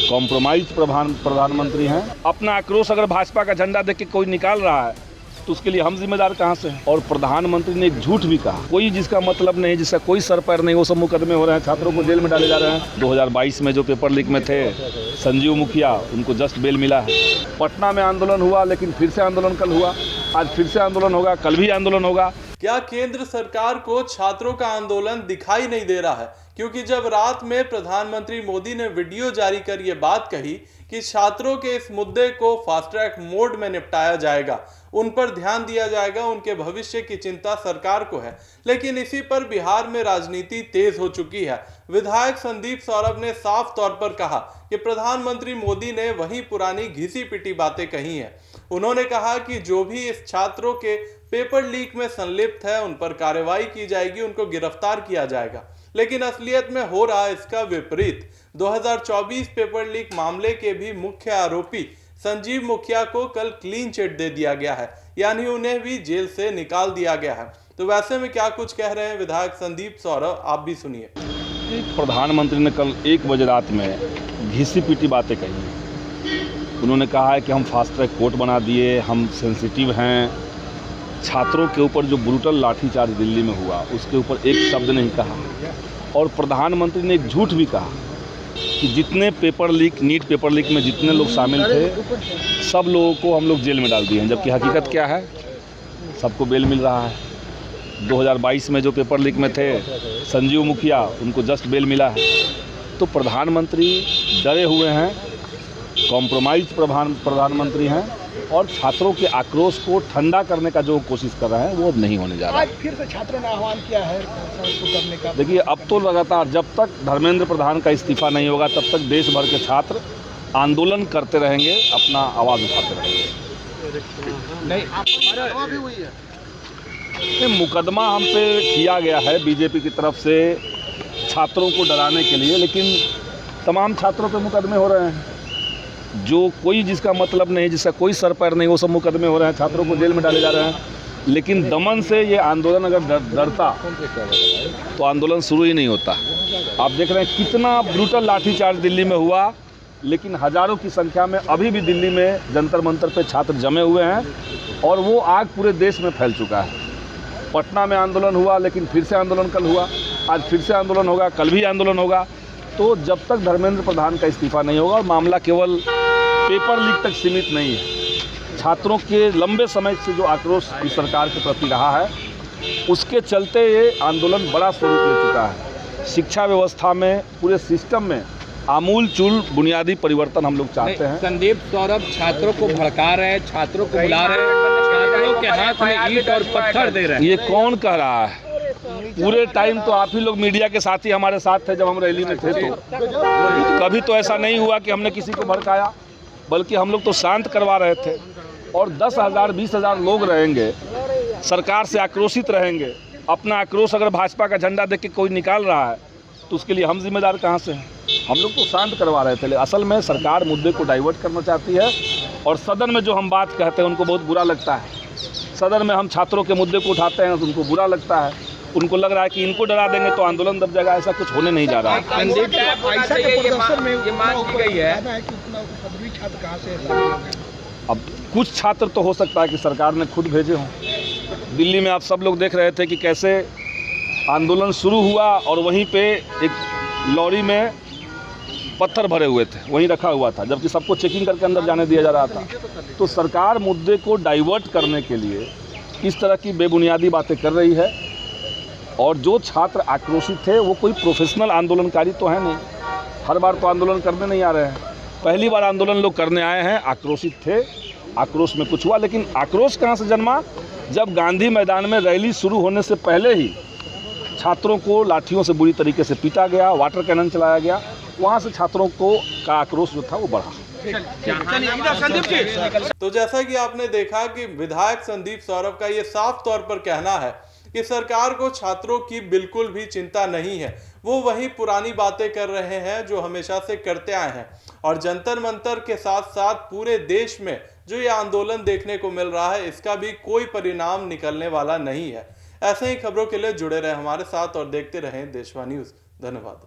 Compromise प्रधानमंत्री हैं। अपना आक्रोश अगर भाजपा का झंडा देख के कोई निकाल रहा है तो उसके लिए हम जिम्मेदार कहाँ से हैं? और प्रधानमंत्री ने एक झूठ भी कहा, कोई जिसका मतलब नहीं, जिसका कोई सर पैर नहीं, वो सब मुकदमे हो रहे हैं, छात्रों को जेल में डाले जा रहे हैं। 2022 में जो पेपर लीक में थे संजीव मुखिया, उनको जस्ट बेल मिला है। पटना में आंदोलन हुआ, लेकिन फिर से आंदोलन कल हुआ, आज फिर से आंदोलन होगा, कल भी आंदोलन होगा। क्या केंद्र सरकार को छात्रों का आंदोलन दिखाई नहीं दे रहा है? क्योंकि जब रात में प्रधानमंत्री मोदी ने वीडियो जारी कर ये बात कही कि छात्रों के इस मुद्दे को फास्ट ट्रैक मोड में निपटाया जाएगा, उन पर ध्यान दिया जाएगा, उनके भविष्य की चिंता सरकार को है, लेकिन इसी पर बिहार में राजनीति तेज हो चुकी है। विधायक संदीप सौरभ ने साफ तौर पर कहा कि प्रधानमंत्री मोदी ने वही पुरानी घिसी पिटी बातें कही हैं। उन्होंने कहा कि जो भी इस छात्रों के पेपर लीक में संलिप्त है उन पर कार्रवाई की जाएगी, उनको गिरफ्तार किया जाएगा। लेकिन असलियत में हो रहा इसका विपरीत। 2024 पेपर लीक मामले के भी मुख्य आरोपी संजीव मुखिया को कल क्लीन चिट दे दिया गया है, यानी उन्हें भी जेल से निकाल दिया गया है। तो वैसे में क्या कुछ कह रहे हैं विधायक संदीप सौरभ, आप भी सुनिए। प्रधानमंत्री ने कल 1 बजे रात में घिसी पिटी बातें कही। उन्होंने कहा है कि हम फास्ट ट्रैक कोर्ट बना दिए, हम सेंसिटिव हैं। छात्रों के ऊपर जो ब्रूटल लाठीचार्ज दिल्ली में हुआ उसके ऊपर एक शब्द नहीं कहा। और प्रधानमंत्री ने एक झूठ भी कहा कि जितने paper leak, NEET paper leak में जितने लोग शामिल थे सब लोगों को हम लोग जेल में डाल दिए हैं, जबकि हकीकत क्या है, सबको बेल मिल रहा है। 2022 में जो पेपर लीक में थे संजीव मुखिया, उनको जस्ट बेल मिला है। तो प्रधानमंत्री डरे हुए हैं, कॉम्प्रोमाइज प्रधानमंत्री हैं और छात्रों के आक्रोश को ठंडा करने का जो कोशिश कर रहे हैं वो अब नहीं होने जा रहा है। आज फिर से छात्रों ने आह्वान किया है करने का। देखिए, अब तो लगातार जब तक धर्मेंद्र प्रधान का इस्तीफा नहीं होगा तब तक देश भर के छात्र आंदोलन करते रहेंगे, अपना आवाज़ उठाते रहेंगे। नहीं, मुकदमा हम पे किया गया है बीजेपी की तरफ से छात्रों को डराने के लिए, लेकिन तमाम छात्रों पे मुकदमे हो रहे हैं। जो कोई जिसका मतलब नहीं, जिसका कोई सर पैर नहीं, वो सब मुकदमे हो रहे हैं, छात्रों को जेल में डाले जा रहे हैं। लेकिन दमन से ये आंदोलन अगर डरता तो आंदोलन शुरू ही नहीं होता। आप देख रहे हैं कितना ब्रूटल लाठीचार्ज दिल्ली में हुआ, लेकिन हज़ारों की संख्या में अभी भी दिल्ली में जंतर मंतर पे छात्र जमे हुए हैं और वो आग पूरे देश में फैल चुका है। पटना में आंदोलन हुआ, लेकिन फिर से आंदोलन कल हुआ, आज फिर से आंदोलन होगा, कल भी आंदोलन होगा। तो जब तक धर्मेंद्र प्रधान का इस्तीफा नहीं होगा, और मामला केवल पेपर लीक तक सीमित नहीं है, छात्रों के लंबे समय से जो आक्रोश इस सरकार के प्रति रहा है उसके चलते ये आंदोलन बड़ा स्वरूप ले चुका है। शिक्षा व्यवस्था में, पूरे सिस्टम में आमूल-चूल बुनियादी परिवर्तन हम लोग चाहते हैं। संदीप सौरभ छात्रों को भड़का रहे हैं, छात्रों को बुला रहे हैं, छात्रों के हाथ में ईंट और पत्थर दे रहे हैं। ये कौन कह रहा है? पूरे टाइम तो आप ही लोग मीडिया के साथ ही हमारे साथ थे जब हम रैली में थे। तो कभी तो ऐसा नहीं हुआ कि हमने किसी को भड़काया, बल्कि हम लोग तो शांत करवा रहे थे। और 10,000 20,000 लोग रहेंगे, सरकार से आक्रोशित रहेंगे। अपना आक्रोश अगर भाजपा का झंडा देख के कोई निकाल रहा है तो उसके लिए हम जिम्मेदार कहाँ से हैं? हम लोग तो शांत करवा रहे थे। असल में सरकार मुद्दे को डाइवर्ट करना चाहती है और सदन में जो हम बात कहते हैं उनको बहुत बुरा लगता है। सदन में हम छात्रों के मुद्दे को उठाते हैं तो उनको बुरा लगता है। उनको लग रहा है कि इनको डरा देंगे तो आंदोलन दब जाएगा। ऐसा कुछ होने नहीं जा रहा है। अब कुछ छात्र तो हो सकता है कि सरकार ने खुद भेजे हों। दिल्ली में आप सब लोग देख रहे थे कि कैसे आंदोलन शुरू हुआ और वहीं पे एक लॉरी में पत्थर भरे हुए थे, वहीं रखा हुआ था, जबकि सबको चेकिंग करके अंदर जाने दिया जा रहा था। तो सरकार मुद्दे को डाइवर्ट करने के लिए इस तरह की बेबुनियादी बातें कर रही है। और जो छात्र आक्रोशित थे वो कोई प्रोफेशनल आंदोलनकारी तो है नहीं, हर बार तो आंदोलन करने नहीं आ रहे हैं। पहली बार आंदोलन लोग करने आए हैं, आक्रोशित थे, आक्रोश में कुछ हुआ। लेकिन आक्रोश कहाँ से जन्मा? जब गांधी मैदान में रैली शुरू होने से पहले ही छात्रों को लाठियों से बुरी तरीके से पीटा गया, वाटर कैनन चलाया गया, वहाँ से छात्रों को का आक्रोश जो था वो बढ़ा। तो जैसा कि आपने देखा कि विधायक संदीप सौरभ का ये साफ तौर पर कहना है कि सरकार को छात्रों की बिल्कुल भी चिंता नहीं है। वो वही पुरानी बातें कर रहे हैं जो हमेशा से करते आए हैं। और जंतर मंतर के साथ साथ पूरे देश में जो ये आंदोलन देखने को मिल रहा है, इसका भी कोई परिणाम निकलने वाला नहीं है। ऐसे ही खबरों के लिए जुड़े रहे हमारे साथ और देखते रहें देशवा न्यूज़। धन्यवाद।